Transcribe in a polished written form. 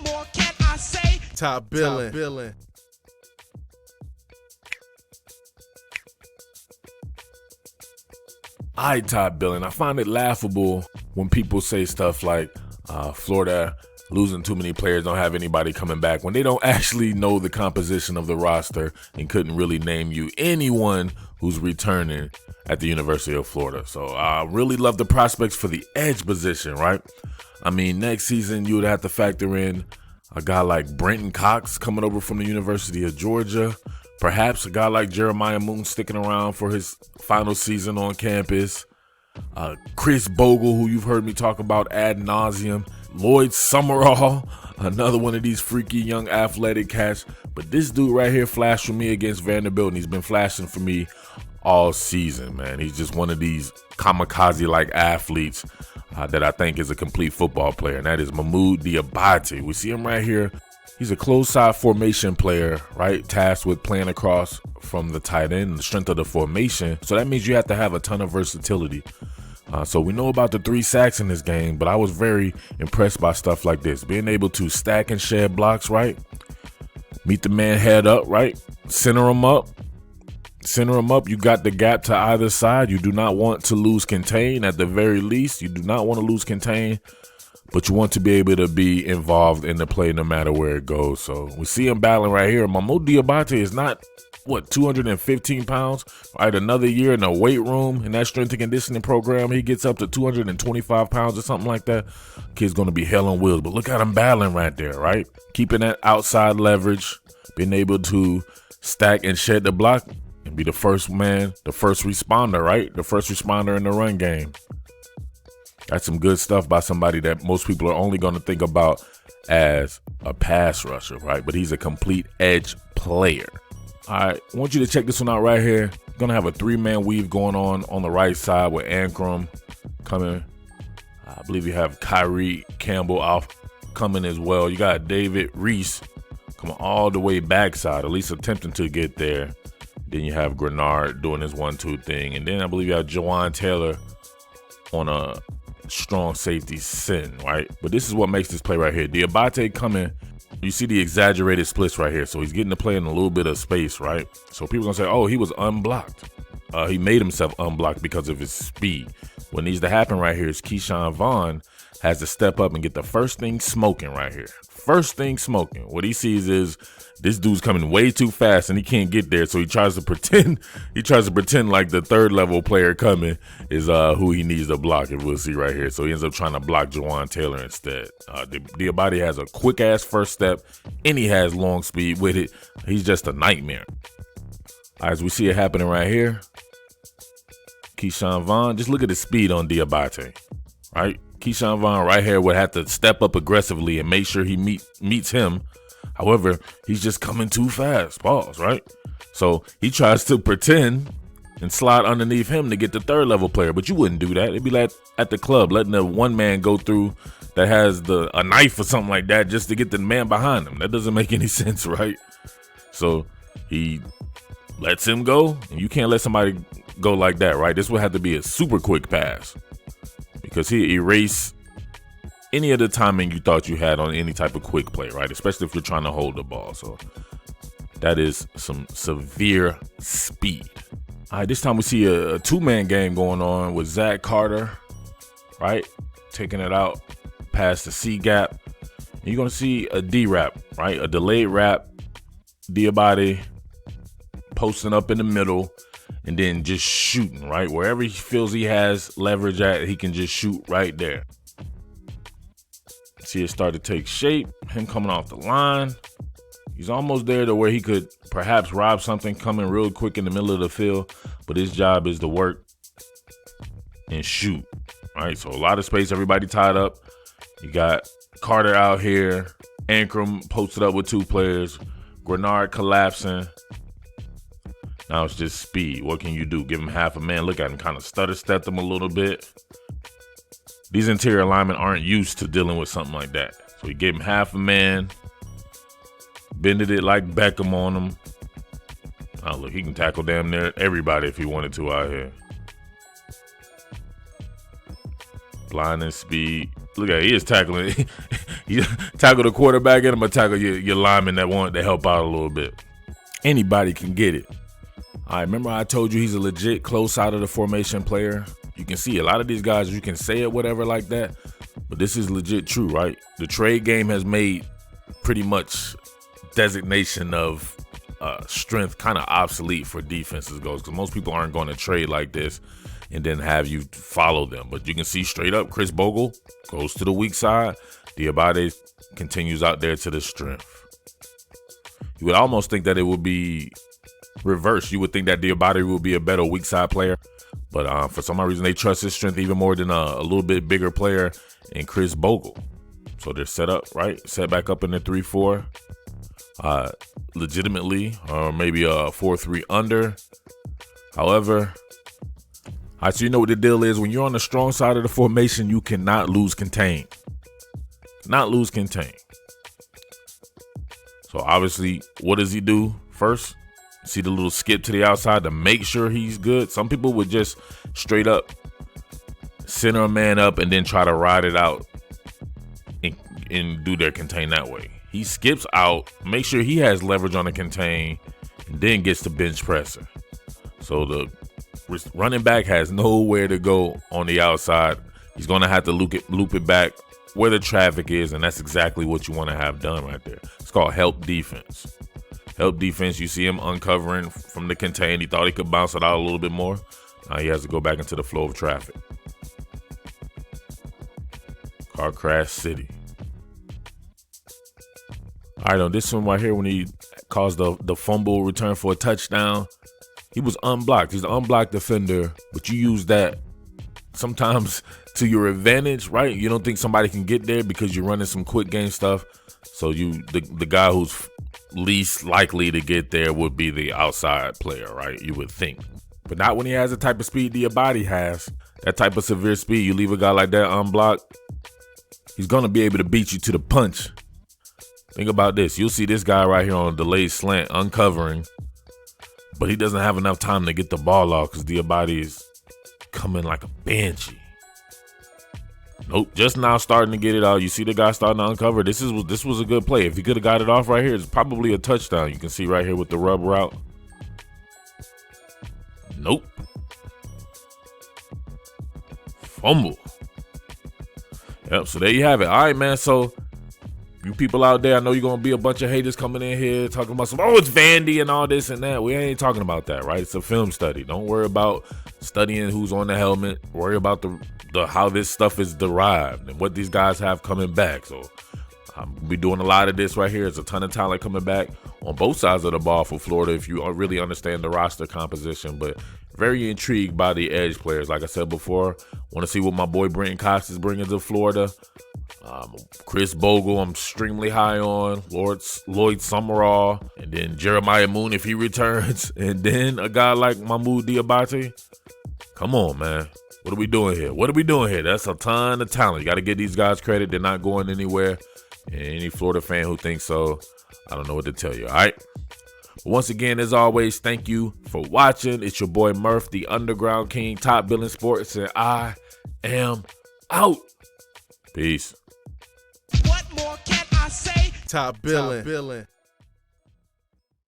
more can I say? Top Billin. I Top Billin. I find it laughable when people say stuff like Florida losing too many players, don't have anybody coming back, when they don't actually know the composition of the roster and couldn't really name you anyone who's returning at the University of Florida. So I really love the prospects for the edge position, right? I mean, next season you would have to factor in a guy like Brenton Cox coming over from the University of Georgia. Perhaps a guy like Jeremiah Moon sticking around for his final season on campus. Chris Bogle, who you've heard me talk about ad nauseum. Lloyd Summerall, another one of these freaky young athletic cats. But this dude right here flashed for me against Vanderbilt, and he's been flashing for me all season, man. He's just one of these kamikaze-like athletes that I think is a complete football player, and that is Mohamoud Diabate. We see him right here. He's a close-side formation player, right? Tasked with playing across from the tight end and the strength of the formation. So that means you have to have a ton of versatility. So we know about the 3 sacks in this game, but I was very impressed by stuff like this. Being able to stack and shed blocks, right? Meet the man head up, right? Center him up. You got the gap to either side. You do not want to lose contain at the very least. You do not want to lose contain, but you want to be able to be involved in the play no matter where it goes. So we see him battling right here. Mohamoud Diabate is not, 215 pounds, right? Another year in the weight room in that strength and conditioning program, he gets up to 225 pounds or something like that. Kid's going to be hell on wheels, but look at him battling right there, right? Keeping that outside leverage, being able to stack and shed the block and be the first man, the first responder, right? The first responder in the run game. That's some good stuff by somebody that most people are only going to think about as a pass rusher, right? But he's a complete edge player. All right, I want you to check this one out right here. Going to have a 3-man weave going on the right side with Ankrum coming. I believe you have Kyrie Campbell off coming as well. You got David Reese coming all the way backside, at least attempting to get there. Then you have Grenard doing his 1-2 thing. And then I believe you have Jawan Taylor on a strong safety sin, right? But this is what makes this play right here. Diabate coming. You see the exaggerated splits right here. So he's getting to play in a little bit of space, right? So people are going to say, oh, he was unblocked. He made himself unblocked because of his speed. What needs to happen right here is Keyshawn Vaughn has to step up and get the first thing smoking right here. First thing smoking. What he sees is this dude's coming way too fast and he can't get there. So he tries to pretend like the third level player coming is who he needs to block, and we'll see right here. So he ends up trying to block Jawan Taylor instead. Diabate has a quick ass first step and he has long speed with it. He's just a nightmare. As we see it happening right here, Keyshawn Vaughn, just look at the speed on Diabate, right? Keyshawn Vaughn right here would have to step up aggressively and make sure he meets him. However, he's just coming too fast. Pause, right? So he tries to pretend and slide underneath him to get the third level player, but you wouldn't do that. It'd be like at the club, letting the one man go through that has a knife or something like that just to get the man behind him. That doesn't make any sense, right? So he lets him go, and you can't let somebody go like that, right? This would have to be a super quick pass because he erased any of the timing you thought you had on any type of quick play, right? Especially if you're trying to hold the ball. So that is some severe speed. All right, this time we see a 2-man game going on with Zach Carter, right? Taking it out past the C gap. And you're going to see a D wrap, right? A delayed wrap. Diabate posting up in the middle and then just shooting, right? Wherever he feels he has leverage at, he can just shoot right there. See it start to take shape. Him coming off the line. He's almost there to where he could perhaps rob something coming real quick in the middle of the field. But his job is to work and shoot. All right, so a lot of space, everybody tied up. You got Carter out here. Ankrum posted up with 2 players. Grenard collapsing. Now it's just speed. What can you do? Give him half a man. Look at him, kind of stutter-stepped him a little bit. These interior linemen aren't used to dealing with something like that. So he gave him half a man. Bended it like Beckham on him. Oh, look, he can tackle damn near everybody if he wanted to out here. Blinding speed. Look at it, he is tackling. You tackle the quarterback and I'm going to tackle your lineman that want to help out a little bit. Anybody can get it. All right, remember I told you he's a legit close out of the formation player? You can see a lot of these guys, you can say it, whatever like that, but this is legit true, right? The trade game has made pretty much designation of strength kind of obsolete for defenses goes, because most people aren't going to trade like this and then have you follow them. But you can see straight up, Chris Bogle goes to the weak side. Diabate continues out there to the strength. You would almost think that it would be reversed. You would think that Diabate would be a better weak side player. But for some reason, they trust his strength even more than a little bit bigger player in Chris Bogle. So they're set up, right? Set back up in the 3-4. Legitimately, or maybe a 4-3 under. However, so you know what the deal is. When you're on the strong side of the formation, you cannot lose contain. Not lose contain. So obviously, what does he do first? See the little skip to the outside to make sure he's good. Some people would just straight up center a man up and then try to ride it out and do their contain that way. He skips out, make sure he has leverage on the contain, and then gets the bench presser. So the running back has nowhere to go on the outside. He's going to have to loop it back where the traffic is, and that's exactly what you want to have done right there. It's called help defense. Help defense, you see him uncovering from the contain. He thought he could bounce it out a little bit more. Now he has to go back into the flow of traffic. Car crash city. All right, on this one right here, when he caused the fumble return for a touchdown, he was unblocked. He's an unblocked defender, but you use that sometimes to your advantage, right? You don't think somebody can get there because you're running some quick game stuff. So the guy who's least likely to get there would be the outside player, right? You would think. But not when he has the type of speed Diabate has. That type of severe speed, you leave a guy like that unblocked, he's going to be able to beat you to the punch. Think about this. You'll see this guy right here on a delayed slant uncovering, but he doesn't have enough time to get the ball off because Diabate is coming like a banshee. Nope, just now starting to get it out. You see the guy starting to uncover. This was a good play. If he could have got it off right here, it's probably a touchdown. You can see right here with the rub route. Nope. Fumble. Yep, so there you have it. All right, man. So you people out there, I know you're going to be a bunch of haters coming in here talking about it's Vandy and all this and that. We ain't talking about that, right? It's a film study. Don't worry about studying who's on the helmet. Worry about the how this stuff is derived and what these guys have coming back. So I'm going to be doing a lot of this right here. There's a ton of talent coming back on both sides of the ball for Florida if you really understand the roster composition. But very intrigued by the edge players. Like I said before, want to see what my boy Brenton Cox is bringing to Florida. Chris Bogle, I'm extremely high on. Lloyd Summerall, and then Jeremiah Moon if he returns, and then a guy like Mohamoud Diabate. Come on, man. What are we doing here? That's a ton of talent. You got to give these guys credit. They're not going anywhere. And any Florida fan who thinks so, I don't know what to tell you, all right? But once again, as always, thank you for watching. It's your boy Murf, the Underground King, Top Billin Sports, and I am out. Peace. What more can I say? Top Billin.